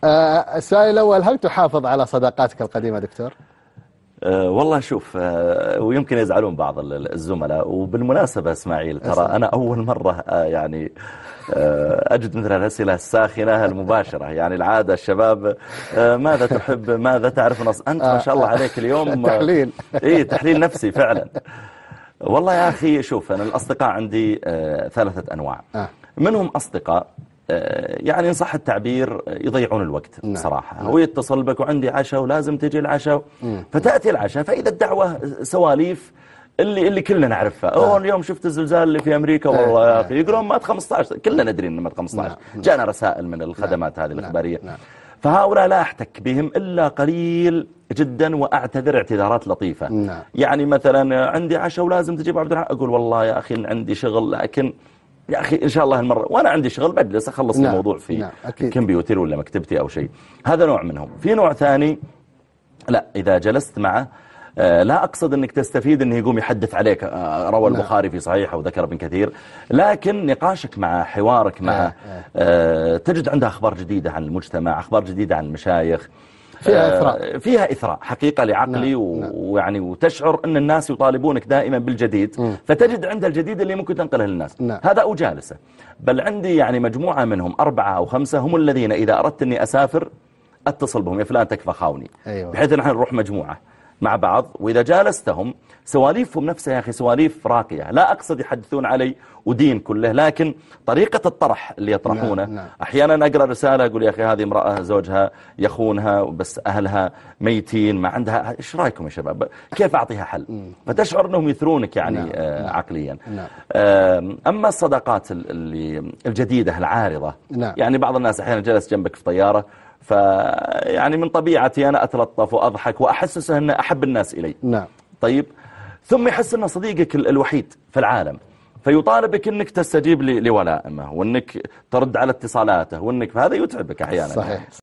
السؤال الأول، هل تحافظ على صداقاتك القديمة دكتور؟ والله شوف، ويمكن يزعلون بعض الزملاء، وبالمناسبة اسماعيل ترى أنا أول مرة يعني أجد مثل الأسئلة الساخنة المباشرة. يعني العادة الشباب ماذا تحب، ماذا تعرف أنت ما شاء الله عليك اليوم تحليل. إيه، تحليل نفسي فعلا. والله يا أخي شوف، أنا الأصدقاء عندي 3 أنواع. منهم أصدقاء يعني إن صح التعبير يضيعون الوقت بصراحة. هو يتصل بك وعندي عشاء ولازم تجي العشاء، فتأتي العشاء فإذا الدعوة سواليف اللي كلنا نعرفها. اليوم شفت الزلزال اللي في أمريكا، والله يا أخي يقولون مات 15، كلنا ندري إن مات 15. جاءنا رسائل من الخدمات هذه الإخبارية. فهؤلاء لا أحتك بهم إلا قليل جدا، وأعتذر اعتذارات لطيفة. يعني مثلا عندي عشاء ولازم تجيب عبد الرحمن، أقول والله يا أخي عندي شغل، لكن يا أخي إن شاء الله المرة وأنا عندي شغل بجلس أخلص الموضوع في كمبيوتر ولا مكتبتي أو شيء. هذا نوع منهم. في نوع ثاني لا، إذا جلست معه لا أقصد أنك تستفيد أنه يقوم يحدث عليك، روى البخاري في صحيحه وذكر ابن كثير، لكن نقاشك مع حوارك تجد عنده أخبار جديدة عن المجتمع، أخبار جديدة عن المشايخ، فيها إثراء حقيقة لعقلي. ويعني وتشعر أن الناس يطالبونك دائما بالجديد، فتجد عند الجديد اللي ممكن تنقله للناس. هذا أجالسه. بل عندي يعني مجموعة منهم 4 أو 5 هم الذين إذا أردت أني أسافر أتصل بهم، يا فلان تكفى خاوني. بحيث نحن نروح مجموعة مع بعض، وإذا جالستهم سواليفهم نفسها يا أخي سواليف راقية. لا أقصد يحدثون علي ودين كله، لكن طريقة الطرح اللي يطرحونه. أحيانا أقرأ رسالة أقول يا أخي هذه امرأة زوجها يخونها، بس أهلها ميتين، ما عندها، إيش رأيكم يا شباب، كيف أعطيها حل؟ فتشعر أنهم يثرونك يعني عقليا. أما الصداقات الجديدة العارضة، يعني بعض الناس أحيانا جلس جنبك في طيارة، يعني من طبيعتي أنا أتلطف وأضحك وأحسسه أن أحب الناس إلي. طيب، ثم يحس أنه صديقك الوحيد في العالم، فيطالبك أنك تستجيب لولائمه، وأنك ترد على اتصالاته، وأنك هذا يتعبك أحيانا. صحيح.